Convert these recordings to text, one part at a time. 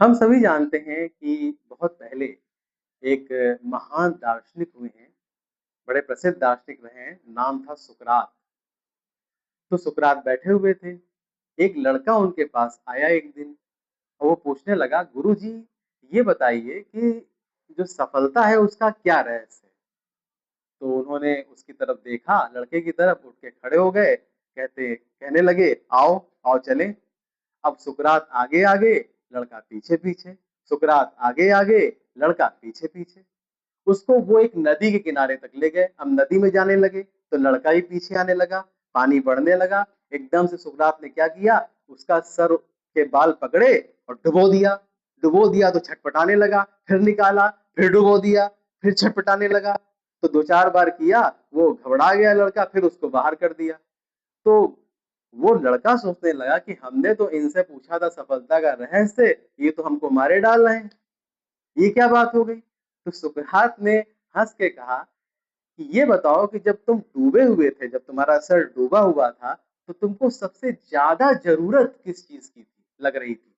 हम सभी जानते हैं कि बहुत पहले एक महान दार्शनिक हुए हैं, बड़े प्रसिद्ध दार्शनिक रहे हैं, नाम था सुकरात। तो सुकरात बैठे हुए थे, एक लड़का उनके पास आया एक दिन और वो पूछने लगा, गुरुजी ये बताइए कि जो सफलता है उसका क्या रहस्य है? तो उन्होंने उसकी तरफ देखा, लड़के की तरफ, उठ के खड़े हो गए, कहने लगे, आओ आओ चलें। अब सुकरात आगे आगे, लड़का पीछे पीछे, सुकरात आगे आगे, लड़का पीछे पीछे। उसको वो एक नदी के किनारे तक ले गए। अब नदी में जाने लगे तो लड़का ही पीछे आने लगा, पानी बढ़ने लगा। एकदम से सुकरात ने क्या किया, उसका सर के बाल पकड़े और डुबो दिया तो छटपटाने लगा, फिर निकाला, फिर डुबो दिया, फिर छटपटाने लगा। तो दो चार बार किया, वो घबरा गया लड़का, फिर उसको बाहर कर दिया। तो वो लड़का सोचने लगा कि हमने तो इनसे पूछा था सफलता का रहस्य, ये तो हमको मारे डाल रहे हैं, ये क्या बात हो गई? तो सुकरात ने हंस के कहा कि ये बताओ कि जब तुम डूबे हुए थे, जब तुम्हारा सर डूबा हुआ था, तो तुमको सबसे ज्यादा जरूरत किस चीज की थी, लग रही थी?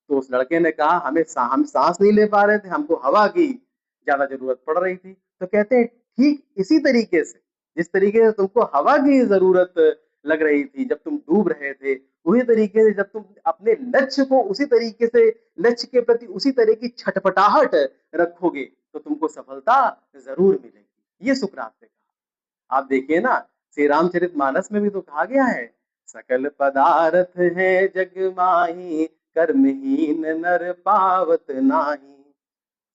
तो उस लड़के ने कहा, हम सांस नहीं ले पा रहे थे, हमको हवा की ज्यादा जरूरत पड़ रही थी। तो कहते हैं ठीक इसी तरीके से, जिस तरीके से तुमको हवा की जरूरत लग रही थी जब तुम डूब रहे थे, उसी तरीके से जब तुम अपने लक्ष्य को उसी तरीके से, लक्ष्य के प्रति उसी तरह की छटपटाहट रखोगे तो तुमको सफलता जरूर मिलेगी। ये सुकरात ने कहा। आप देखिए ना, श्री रामचरितमानस में भी तो कहा गया है, सकल पदार्थ है जग माही, कर्महीन नर पावत नाही।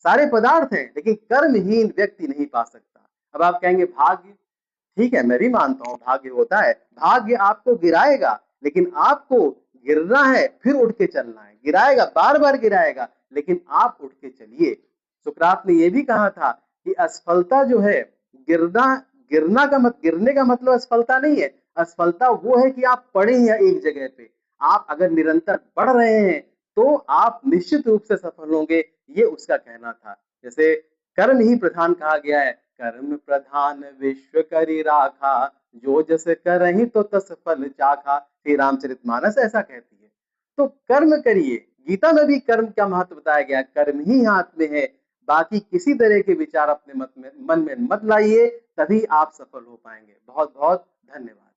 सारे पदार्थ हैं लेकिन कर्महीन व्यक्ति नहीं पा सकता। अब आप कहेंगे भाग्य, ठीक है, मैं भी मानता हूं भाग्य होता है, भाग्य आपको गिराएगा, लेकिन आपको गिरना है फिर उठ के चलना है। गिराएगा, बार बार गिराएगा, लेकिन आप उठ के चलिए। सुकरात ने यह भी कहा था कि असफलता जो है, गिरना गिरने का मतलब असफलता नहीं है। असफलता वो है कि आप पड़े हैं एक जगह पे। आप अगर निरंतर बढ़ रहे हैं तो आप निश्चित रूप से सफल होंगे, ये उसका कहना था। जैसे कर्म ही प्रधान कहा गया है, कर्म प्रधान विश्व करी राखा, जो जस करहि तो तस फल चाखा। श्री रामचरितमानस ऐसा कहती है। तो कर्म करिए, गीता में भी कर्म का महत्व बताया गया, कर्म ही हाथ में है। बाकी किसी तरह के विचार अपने मन में मत लाइए, तभी आप सफल हो पाएंगे। बहुत बहुत धन्यवाद।